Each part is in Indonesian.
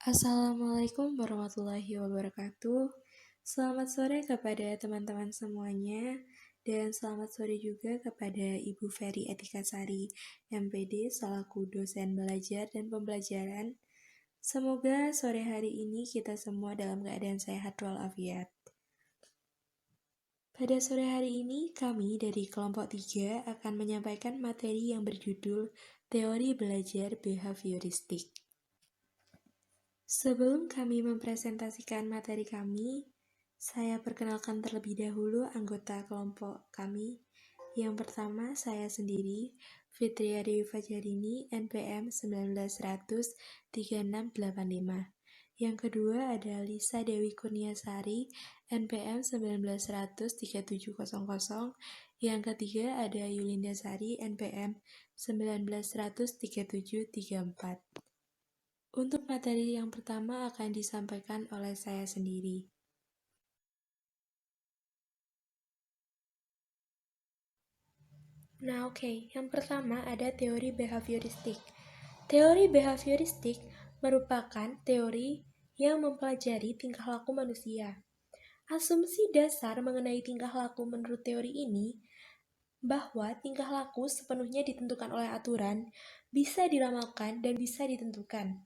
Assalamualaikum warahmatullahi wabarakatuh. Selamat sore kepada teman-teman semuanya, dan selamat sore juga kepada Ibu Ferry Etikasari, MPD, selaku dosen belajar dan pembelajaran. Semoga sore hari ini kita semua dalam keadaan sehat walafiat. Pada sore hari ini, kami dari kelompok 3 akan menyampaikan materi yang berjudul Teori Belajar Behavioristik. Sebelum kami mempresentasikan materi kami, saya perkenalkan terlebih dahulu anggota kelompok kami. Yang pertama, saya sendiri, Fitria Dewi Fajarini, NPM 1900-3685. Yang kedua ada Lisa Dewi Kurniasari, NPM 1900-3700. Yang ketiga ada Yulinda Sari, NPM 1900-3734. Untuk materi yang pertama akan disampaikan oleh saya sendiri. Yang pertama ada teori behavioristik. Teori behavioristik merupakan teori yang mempelajari tingkah laku manusia. Asumsi dasar mengenai tingkah laku menurut teori ini bahwa tingkah laku sepenuhnya ditentukan oleh aturan, bisa diramalkan dan bisa ditentukan.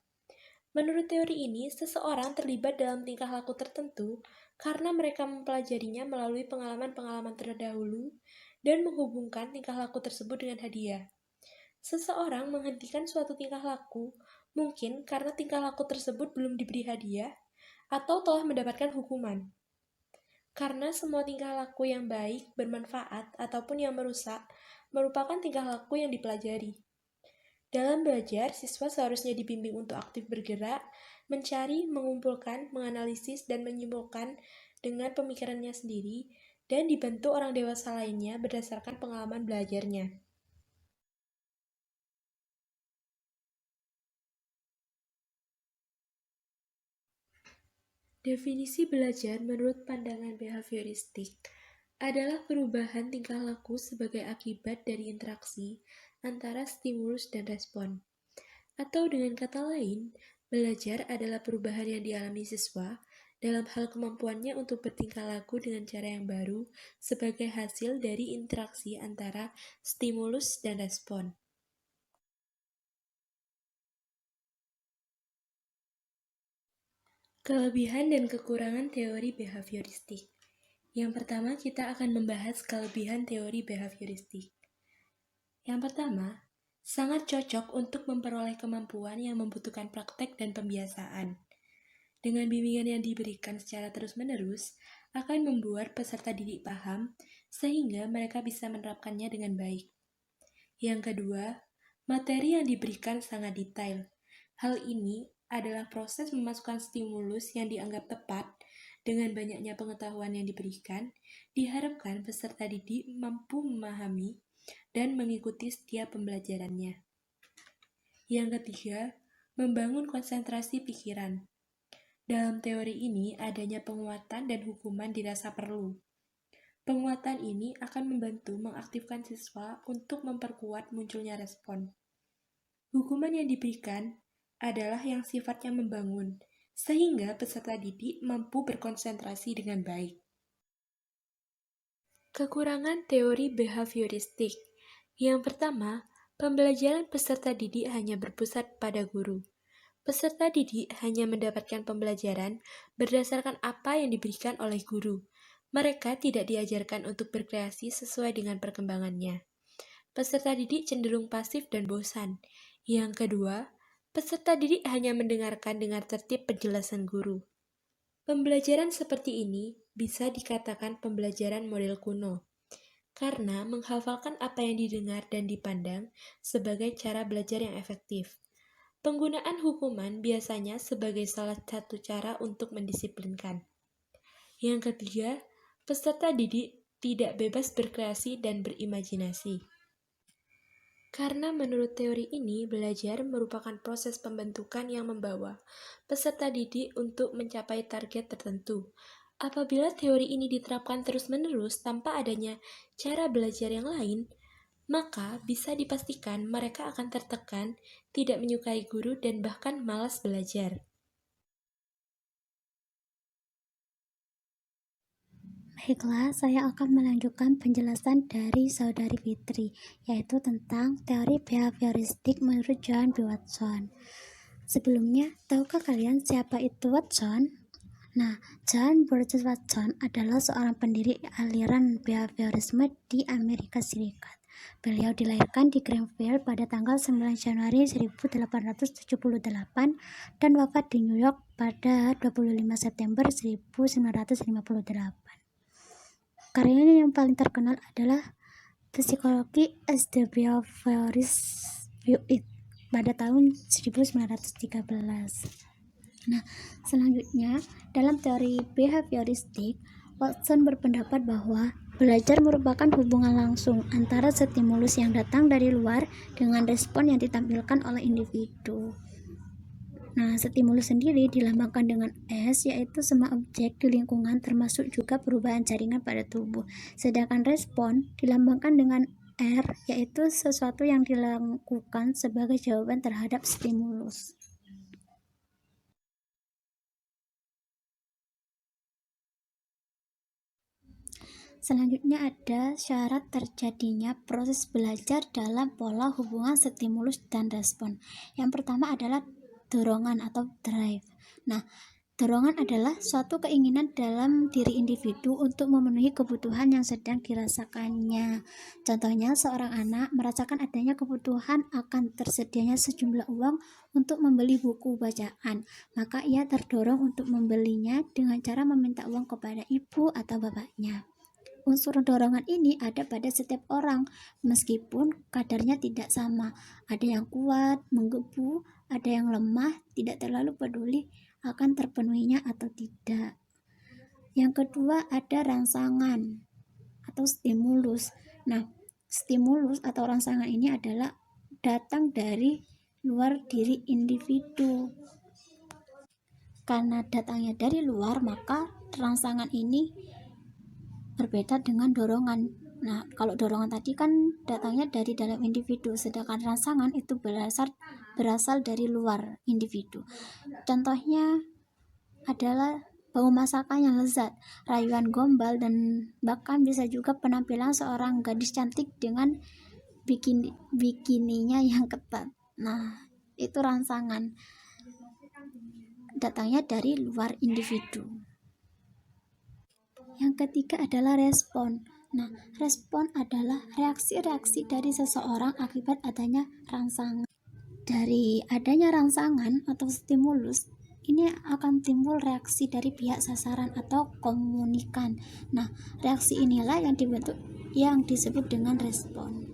Menurut teori ini, seseorang terlibat dalam tingkah laku tertentu karena mereka mempelajarinya melalui pengalaman-pengalaman terdahulu dan menghubungkan tingkah laku tersebut dengan hadiah. Seseorang menghentikan suatu tingkah laku mungkin karena tingkah laku tersebut belum diberi hadiah atau telah mendapatkan hukuman. Karena semua tingkah laku yang baik, bermanfaat, ataupun yang merusak merupakan tingkah laku yang dipelajari. Dalam belajar, siswa seharusnya dibimbing untuk aktif bergerak, mencari, mengumpulkan, menganalisis, dan menyimpulkan dengan pemikirannya sendiri, dan dibantu orang dewasa lainnya berdasarkan pengalaman belajarnya. Definisi belajar menurut pandangan behavioristik adalah perubahan tingkah laku sebagai akibat dari interaksi antara stimulus dan respon. Atau dengan kata lain, belajar adalah perubahan yang dialami siswa dalam hal kemampuannya untuk bertingkah laku dengan cara yang baru sebagai hasil dari interaksi antara stimulus dan respon. Kelebihan dan kekurangan teori behavioristik. Yang pertama, kita akan membahas kelebihan teori behavioristik. Yang pertama, sangat cocok untuk memperoleh kemampuan yang membutuhkan praktek dan pembiasaan. Dengan bimbingan yang diberikan secara terus-menerus, akan membuat peserta didik paham, sehingga mereka bisa menerapkannya dengan baik. Yang kedua, materi yang diberikan sangat detail. Hal ini adalah proses memasukkan stimulus yang dianggap tepat dengan banyaknya pengetahuan yang diberikan, diharapkan peserta didik mampu memahami dan mengikuti setiap pembelajarannya. Yang ketiga, membangun konsentrasi pikiran. Dalam teori ini, adanya penguatan dan hukuman dirasa perlu. Penguatan ini akan membantu mengaktifkan siswa untuk memperkuat munculnya respon. Hukuman yang diberikan adalah yang sifatnya membangun, sehingga peserta didik mampu berkonsentrasi dengan baik. Kekurangan teori behavioristik. Yang pertama, pembelajaran peserta didik hanya berpusat pada guru. Peserta didik hanya mendapatkan pembelajaran berdasarkan apa yang diberikan oleh guru. Mereka tidak diajarkan untuk berkreasi sesuai dengan perkembangannya. Peserta didik cenderung pasif dan bosan. Yang kedua, peserta didik hanya mendengarkan dengan tertib penjelasan guru. Pembelajaran seperti ini bisa dikatakan pembelajaran model kuno, karena menghafalkan apa yang didengar dan dipandang sebagai cara belajar yang efektif. Penggunaan hukuman biasanya sebagai salah satu cara untuk mendisiplinkan. Yang ketiga, peserta didik tidak bebas berkreasi dan berimajinasi. Karena menurut teori ini, belajar merupakan proses pembentukan yang membawa peserta didik untuk mencapai target tertentu. Apabila teori ini diterapkan terus-menerus tanpa adanya cara belajar yang lain, maka bisa dipastikan mereka akan tertekan, tidak menyukai guru, dan bahkan malas belajar. Baiklah, saya akan melanjutkan penjelasan dari Saudari Fitri, yaitu tentang teori behavioristik menurut John B. Watson. Sebelumnya, tahukah kalian siapa itu Watson? Nah, John Burgess Watson adalah seorang pendiri aliran behaviorisme di Amerika Serikat. Beliau dilahirkan di Greenville pada tanggal 9 Januari 1878 dan wafat di New York pada 25 September 1958. Karyanya yang paling terkenal adalah Psychology as the Behaviorist View It pada tahun 1913. Nah, selanjutnya dalam teori behavioristik, Watson berpendapat bahwa belajar merupakan hubungan langsung antara stimulus yang datang dari luar dengan respon yang ditampilkan oleh individu. Nah, stimulus sendiri dilambangkan dengan S, yaitu semua objek di lingkungan termasuk juga perubahan jaringan pada tubuh. Sedangkan respon dilambangkan dengan R, yaitu sesuatu yang dilakukan sebagai jawaban terhadap stimulus. Selanjutnya ada syarat terjadinya proses belajar dalam pola hubungan stimulus dan respon. Yang pertama adalah dorongan atau drive. Nah, dorongan adalah suatu keinginan dalam diri individu untuk memenuhi kebutuhan yang sedang dirasakannya. Contohnya, seorang anak merasakan adanya kebutuhan akan tersedianya sejumlah uang untuk membeli buku bacaan, maka ia terdorong untuk membelinya dengan cara meminta uang kepada ibu atau bapaknya. Unsur dorongan ini ada pada setiap orang, meskipun kadarnya tidak sama. Ada yang kuat, menggebu, ada yang lemah, tidak terlalu peduli akan terpenuhinya atau tidak. Yang kedua ada rangsangan atau stimulus. Nah, stimulus atau rangsangan ini adalah datang dari luar diri individu. Karena datangnya dari luar, maka rangsangan ini berbeda dengan dorongan. Nah, kalau dorongan tadi kan datangnya dari dalam individu, sedangkan rangsangan itu berasal dari luar individu. Contohnya adalah bau masakan yang lezat, rayuan gombal, dan bahkan bisa juga penampilan seorang gadis cantik dengan bikininya yang ketat. Nah, itu rangsangan. Datangnya dari luar individu. Yang ketiga adalah respon. Nah, respon adalah reaksi-reaksi dari seseorang akibat adanya rangsangan. Dari adanya rangsangan atau stimulus, ini akan timbul reaksi dari pihak sasaran atau komunikan. Nah, reaksi inilah yang disebut dengan respon.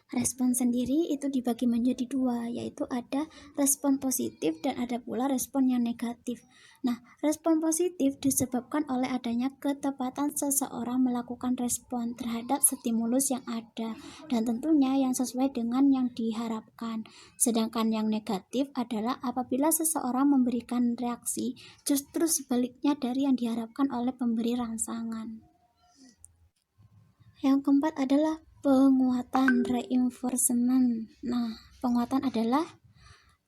Respon sendiri itu dibagi menjadi dua, yaitu ada respon positif dan ada pula respon yang negatif. Nah, respon positif disebabkan oleh adanya ketepatan seseorang melakukan respon terhadap stimulus yang ada, dan tentunya yang sesuai dengan yang diharapkan. Sedangkan yang negatif adalah apabila seseorang memberikan reaksi justru sebaliknya dari yang diharapkan oleh pemberi rangsangan. Yang keempat adalah penguatan, reinforcement. Nah, penguatan adalah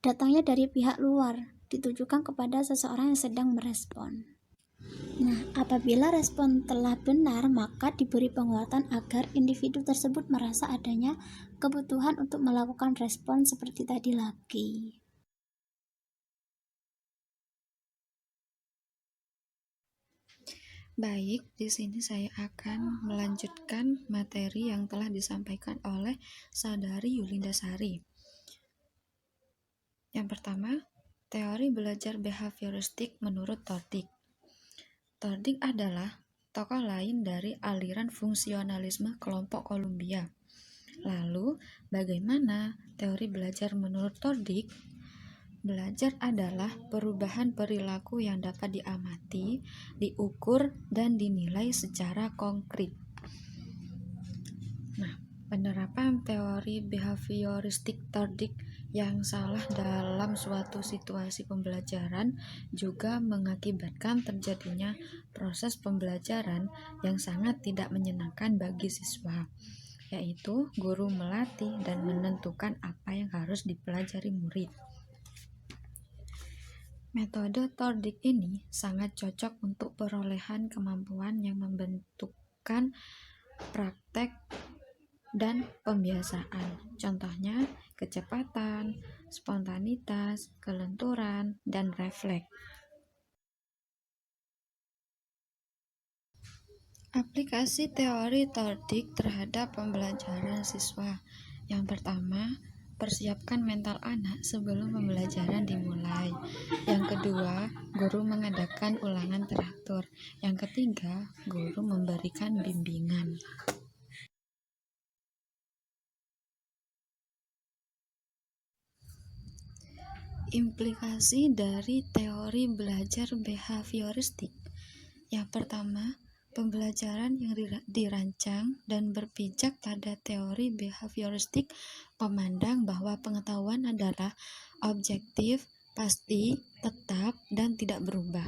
datangnya dari pihak luar, ditujukan kepada seseorang yang sedang merespon. Nah, apabila respon telah benar, maka diberi penguatan agar individu tersebut merasa adanya kebutuhan untuk melakukan respon seperti tadi lagi. Baik, di sini saya akan melanjutkan materi yang telah disampaikan oleh Saudari Yulinda Sari. Yang pertama, teori belajar behavioristik menurut Tordik. Tordik adalah tokoh lain dari aliran fungsionalisme kelompok Columbia. Lalu, bagaimana teori belajar menurut Tordik? Belajar adalah perubahan perilaku yang dapat diamati, diukur, dan dinilai secara konkret. Nah, penerapan teori behavioristik Tordik yang salah dalam suatu situasi pembelajaran juga mengakibatkan terjadinya proses pembelajaran yang sangat tidak menyenangkan bagi siswa, yaitu guru melatih dan menentukan apa yang harus dipelajari murid. Metode Tordik ini sangat cocok untuk perolehan kemampuan yang membentukkan praktek dan pembiasaan. Contohnya, kecepatan, spontanitas, kelenturan, dan refleks. Aplikasi teori Tordik terhadap pembelajaran siswa. Yang pertama, persiapkan mental anak sebelum pembelajaran dimulai. Yang kedua, guru mengadakan ulangan teratur. Yang ketiga, guru memberikan bimbingan. Implikasi dari teori belajar behavioristik. Yang pertama, pembelajaran yang dirancang dan berpijak pada teori behavioristik memandang bahwa pengetahuan adalah objektif, pasti, tetap, dan tidak berubah.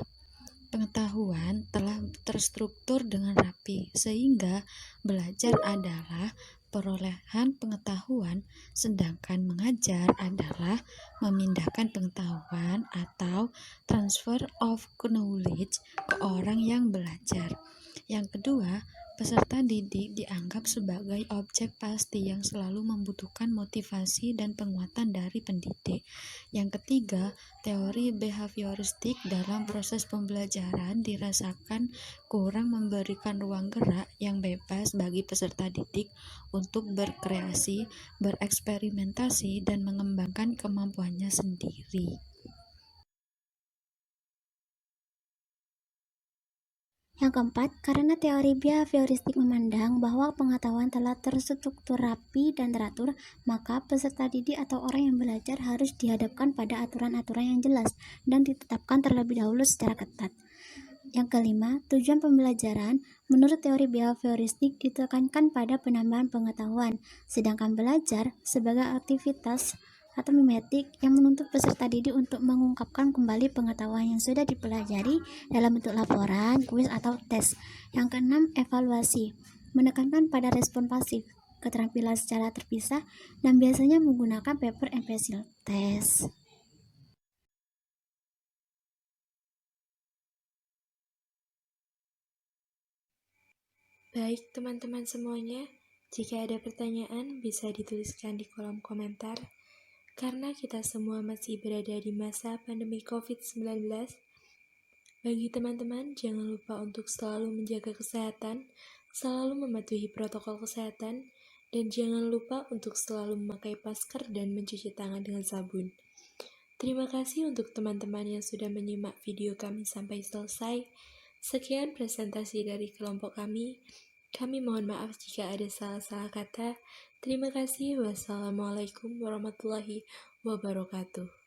Pengetahuan telah terstruktur dengan rapi, sehingga belajar adalah perolehan pengetahuan, sedangkan mengajar adalah memindahkan pengetahuan atau transfer of knowledge ke orang yang belajar. Yang kedua, peserta didik dianggap sebagai objek pasti yang selalu membutuhkan motivasi dan penguatan dari pendidik. Yang ketiga, teori behavioristik dalam proses pembelajaran dirasakan kurang memberikan ruang gerak yang bebas bagi peserta didik untuk berkreasi, bereksperimentasi, dan mengembangkan kemampuannya sendiri. Yang keempat, karena teori behavioristik memandang bahwa pengetahuan telah terstruktur rapi dan teratur, maka peserta didik atau orang yang belajar harus dihadapkan pada aturan-aturan yang jelas dan ditetapkan terlebih dahulu secara ketat. Yang kelima, tujuan pembelajaran menurut teori behavioristik ditekankan pada penambahan pengetahuan, sedangkan belajar sebagai aktivitas atau mimetik yang menuntut peserta didik untuk mengungkapkan kembali pengetahuan yang sudah dipelajari dalam bentuk laporan, kuis, atau tes. Yang keenam, evaluasi menekankan pada respon pasif, keterampilan secara terpisah, dan biasanya menggunakan paper and pencil test. Baik teman-teman semuanya, jika ada pertanyaan bisa dituliskan di kolom komentar. Karena kita semua masih berada di masa pandemi COVID-19, bagi teman-teman jangan lupa untuk selalu menjaga kesehatan, selalu mematuhi protokol kesehatan, dan jangan lupa untuk selalu memakai masker dan mencuci tangan dengan sabun. Terima kasih untuk teman-teman yang sudah menyimak video kami sampai selesai. Sekian presentasi dari kelompok kami. Kami mohon maaf jika ada salah-salah kata. Terima kasih. Wassalamualaikum warahmatullahi wabarakatuh.